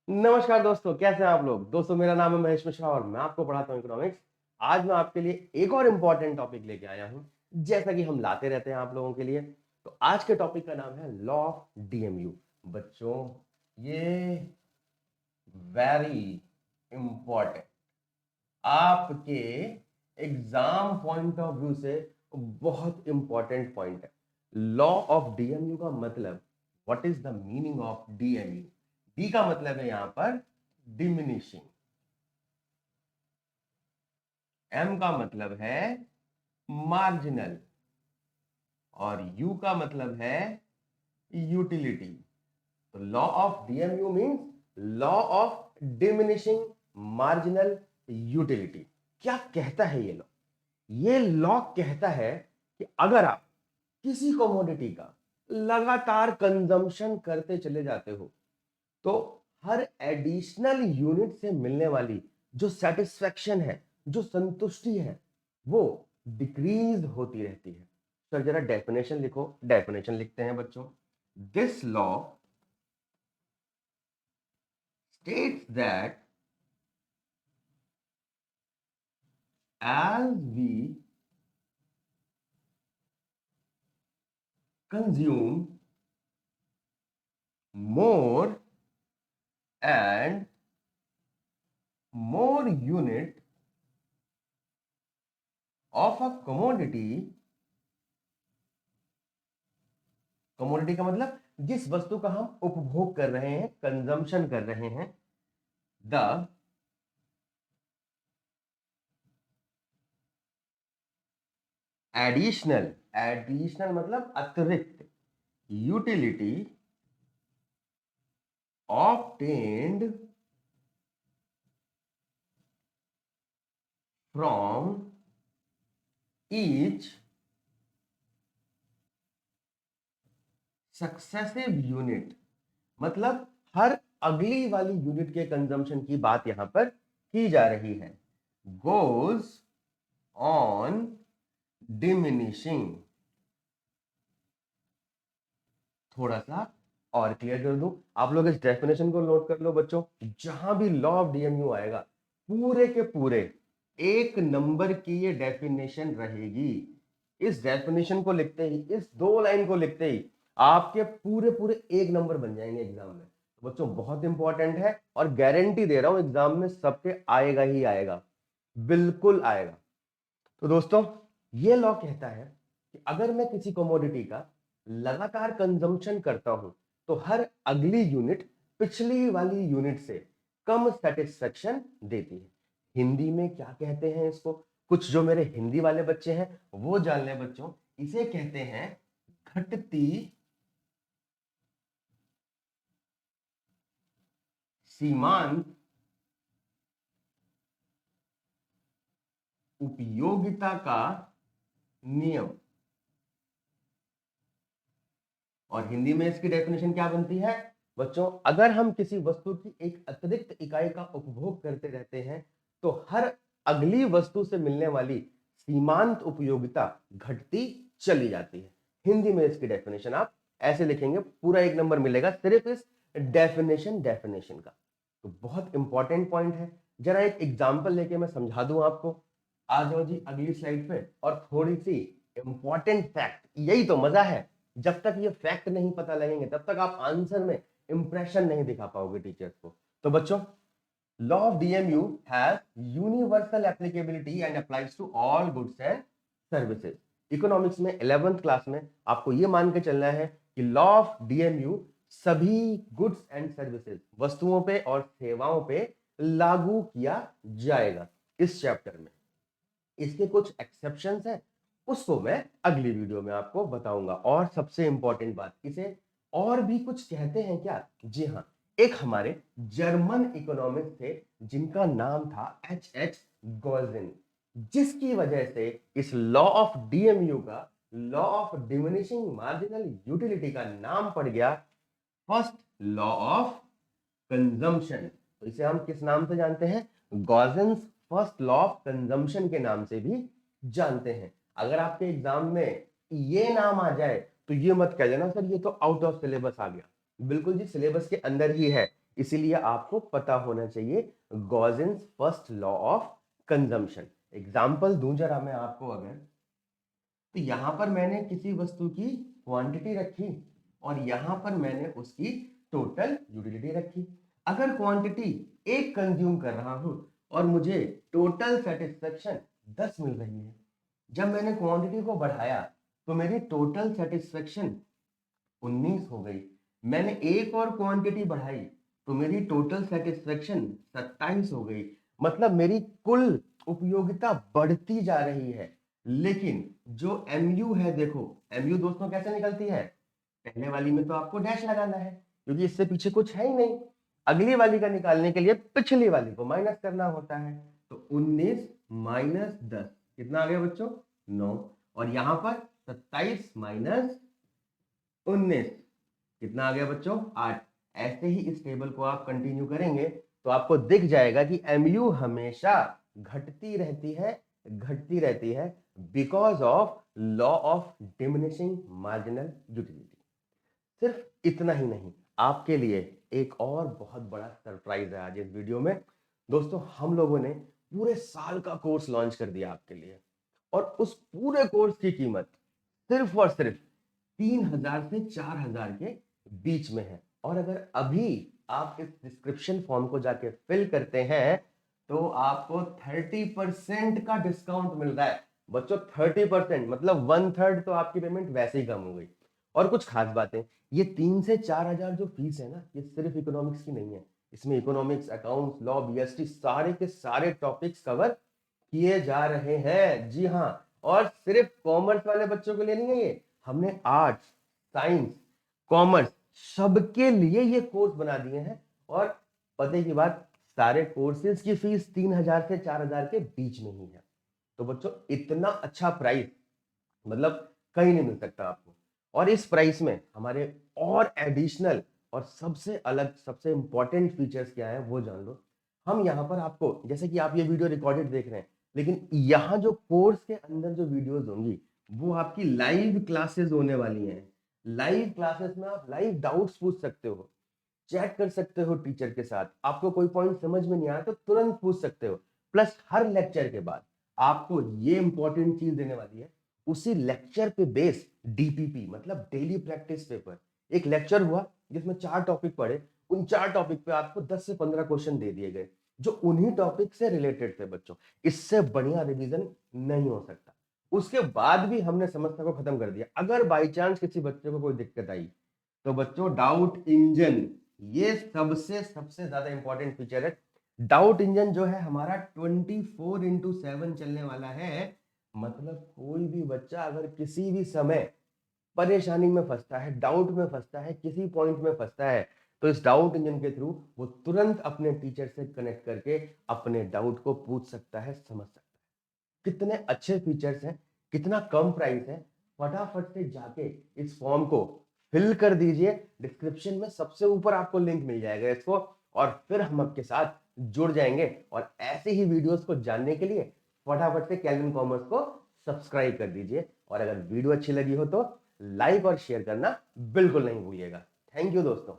नमस्कार दोस्तों, कैसे हैं आप लोग। दोस्तों मेरा नाम है महेश मिश्रा और मैं आपको पढ़ाता हूं इकोनॉमिक्स। आज मैं आपके लिए एक और इम्पॉर्टेंट टॉपिक लेके आया हूं, जैसा कि हम लाते रहते हैं आप लोगों के लिए। तो आज के टॉपिक का नाम है लॉ ऑफ डीएमयू। बच्चों, ये वेरी इंपॉर्टेंट, आपके एग्जाम पॉइंट ऑफ व्यू से बहुत इंपॉर्टेंट पॉइंट है। लॉ ऑफ डीएमयू का मतलब, what is the meaning of DMU. D का मतलब है यहां पर डिमिनिशिंग, एम का मतलब है मार्जिनल और यू का मतलब है यूटिलिटी। तो law of DMU means law of diminishing marginal utility. क्या कहता है ये लॉ? ये लॉ कहता है कि अगर आप किसी कमोडिटी का लगातार कंजम्पशन करते चले जाते हो तो हर एडिशनल यूनिट से मिलने वाली जो सेटिस्फेक्शन है, जो संतुष्टि है, वो डिक्रीज होती रहती है। सर जरा डेफिनेशन लिखो। डेफिनेशन लिखते हैं बच्चों। This law states that as we consume more and more unit of a commodity, commodity का मतलब जिस वस्तु का हम उपभोग कर रहे हैं, कंजम्पशन कर रहे हैं, द एडिशनल, एडिशनल मतलब अतिरिक्त, utility obtained from each successive unit, मतलब हर अगली वाली यूनिट के कंजम्पशन की बात यहां पर की जा रही है। Goes on diminishing. थोड़ा सा और क्लियर कर दूं, आप लोग इस डेफिनेशन को नोट कर लो बच्चों। जहां भी लॉ ऑफ डीएमयू आएगा, पूरे के पूरे एक नंबर की ये डेफिनेशन रहेगी। इस डेफिनेशन को लिखते ही, इस दो लाइन को लिखते ही आपके पूरे पूरे एक नंबर बन जाएंगे एग्जाम में। तो बच्चों बहुत इंपॉर्टेंट है और गारंटी दे रहा हूं एग्जाम में सबके आएगा ही आएगा, बिल्कुल आएगा। तो दोस्तों, ये लॉ कहता है कि अगर मैं किसी कमोडिटी का लगातार कंजम्पशन करता हूं तो हर अगली यूनिट पिछली वाली यूनिट से कम सेटिस्फेक्शन देती है। हिंदी में क्या कहते हैं इसको? कुछ जो मेरे हिंदी वाले बच्चे हैं वो जान लें बच्चों। इसे कहते हैं घटती सीमांत उपयोगिता का नियम। और हिंदी में इसकी डेफिनेशन क्या बनती है बच्चों? अगर हम किसी वस्तु की एक अतिरिक्त इकाई का उपभोग करते रहते हैं तो हर अगली वस्तु से मिलने वाली सीमांत उपयोगिता घटती चली जाती है। हिंदी में इसकी डेफिनेशन आप ऐसे लिखेंगे, पूरा एक नंबर मिलेगा सिर्फ इस डेफिनेशन का। तो बहुत इंपॉर्टेंट पॉइंट है। जरा एक एग्जांपल लेके मैं समझा दूं आपको। आ जाओ जी अगली स्लाइड पे। और थोड़ी सी इंपॉर्टेंट फैक्ट, यही तो मजा है, जब तक ये फैक्ट नहीं पता लगेंगे तब तक आप आंसर में इंप्रेशन नहीं दिखा पाओगे टीचर्स को। तो बच्चों, law of DMU has universal applicability and applies to all goods and services. Economics में 11th क्लास में आपको ये मान के चलना है कि लॉ ऑफ डीएमयू सभी गुड्स एंड सर्विसेज, वस्तुओं पे और सेवाओं पे लागू किया जाएगा इस चैप्टर में। इसके कुछ एक्सेप्शंस हैं, उसको मैं अगली वीडियो में आपको बताऊंगा। और सबसे इंपॉर्टेंट बात, इसे और भी कुछ कहते हैं क्या? जी हाँ, एक हमारे जर्मन इकोनॉमिस्ट थे जिनका नाम था H.H. गॉल्जिन, जिसकी वजह से इस लॉ ऑफ डीएमयू का, law of diminishing marginal utility का नाम पड़ गया फर्स्ट लॉ ऑफ कंजम्पशन। तो इसे हम किस नाम से जानते हैं? गॉल्जिन्स फर्स्ट लॉ ऑफ कंजम्पशन के नाम से भी जानते हैं। अगर आपके एग्जाम में ये नाम आ जाए तो ये मत कह देना सर ये तो आउट ऑफ सिलेबस आ गया। बिल्कुल जी, सिलेबस के अंदर ही है। इसीलिए आपको पता होना चाहिए Gossen's first law of consumption. Example दूं जरा मैं आपको, अगर तो यहां पर मैंने किसी वस्तु की क्वांटिटी रखी और यहां पर मैंने उसकी टोटल यूटिलिटी रखी। अगर क्वांटिटी एक कंज्यूम कर रहा हूं और मुझे टोटल सेटिस्फेक्शन 10 मिल रही है, जब मैंने क्वांटिटी को बढ़ाया तो मेरी टोटल सेटिस्फेक्शन 19 हो गई। मैंने एक और क्वांटिटी बढ़ाई तो मेरी टोटल सेटिस्फेक्शन 27 हो गई। मतलब मेरी कुल उपयोगिता बढ़ती जा रही है। लेकिन जो एमयू है, देखो एमयू दोस्तों कैसे निकलती है, पहले वाली में तो आपको डैश लगाना है क्योंकि इससे पीछे कुछ है ही नहीं। अगली वाली का निकालने के लिए पिछली वाली को माइनस करना होता है। तो 19 माइनस 10 कितना आ गया बच्चों, 9। और यहां पर 27 माइनस 19 कितना आ गया बच्चों, 8। ऐसे ही इस टेबल को आप कंटिन्यू करेंगे तो आपको दिख जाएगा कि एमयू हमेशा घटती रहती है because of law of diminishing marginal utility. सिर्फ इतना ही नहीं, आपके लिए एक और बहुत बड़ा सरप्राइज है आज इस वीडियो में। दोस्तों हम लोगों ने पूरे साल का कोर्स लॉन्च कर दिया आपके लिए, और उस पूरे कोर्स की कीमत सिर्फ और सिर्फ 3,000 से 4,000 के बीच में है। और अगर अभी आप इस डिस्क्रिप्शन फॉर्म को जाके फिल करते हैं तो आपको 30% का डिस्काउंट मिल रहा है बच्चों। 30% मतलब 1/3 तो आपकी पेमेंट वैसे ही कम हो गई। और कुछ खास बातें, ये 3 से 4,000 जो फीस है ना, ये सिर्फ इकोनॉमिक्स की नहीं है। इसमें इकोनॉमिक्स, अकाउंट्स, लॉ, बीएसटी सारे के सारे टॉपिक्स कवर किए जा रहे हैं। जी हाँ, और सिर्फ कॉमर्स वाले बच्चों के लिए नहीं है ये, हमने आर्ट्स, साइंस, कॉमर्स सबके लिए ये कोर्स बना दिए हैं। और पते की बात, सारे कोर्सेज की फीस 3,000 से 4,000 के बीच में ही है। तो बच्चों इतना अच्छा प्राइस मतलब कहीं नहीं मिल सकता आपको। और इस प्राइस में हमारे और एडिशनल और सबसे अलग सबसे इंपॉर्टेंट फीचर्स क्या है वो जान लो। हम यहाँ पर आपको, जैसे कि आप ये वीडियो रिकॉर्डेड देख रहे हैं, लेकिन यहाँ जो कोर्स के अंदर जो वीडियोस होंगी वो आपकी लाइव क्लासेस होने वाली हैं। लाइव क्लासेस में आप लाइव डाउट्स पूछ सकते हो, चैट कर सकते हो टीचर के साथ, आपको कोई पॉइंट समझ में नहीं आया तो तुरंत पूछ सकते हो। प्लस हर लेक्चर के बाद आपको ये इंपॉर्टेंट चीज देने वाली है, उसी लेक्चर पे बेस डीपीपी मतलब डेली प्रैक्टिस पेपर। एक लेक्चर हुआ जिसमें 4 टॉपिक पढ़े, उन 4 टॉपिक पे आपको 10 से 15 क्वेश्चन दे दिए गए जो उन्हीं टॉपिक से रिलेटेड थे बच्चों। इससे बढ़िया रिवीजन नहीं हो सकता। उसके बाद भी हमने समस्या को खत्म कर दिया। अगर बाई चांस किसी बच्चे को कोई दिक्कत आई तो बच्चों डाउट इंजन, ये सबसे सबसे ज्यादा इंपॉर्टेंट फीचर है। डाउट इंजन जो है हमारा 24/7 चलने वाला है। मतलब कोई भी बच्चा अगर किसी भी समय परेशानी में फंसता है, डाउट में फंसता है, किसी पॉइंट में फंसता है, तो इस डाउट इंजन के थ्रू वो तुरंत अपने टीचर से कनेक्ट करके अपने डाउट को पूछ सकता है, समझ सकता है। कितने अच्छे फीचर्स हैं, कितना कम प्राइस है। फटाफट से जाके इस फॉर्म को फिल कर दीजिए। डिस्क्रिप्शन में सबसे ऊपर आपको लिंक मिल जाएगा इसको, और फिर हम आपके साथ जुड़ जाएंगे। और ऐसे ही वीडियोस को जानने के लिए फटाफट से कैल्विन कॉमर्स को सब्सक्राइब कर दीजिए। और अगर वीडियो अच्छी लगी हो तो लाइक और शेयर करना बिल्कुल नहीं भूलिएगा। थैंक यू दोस्तों।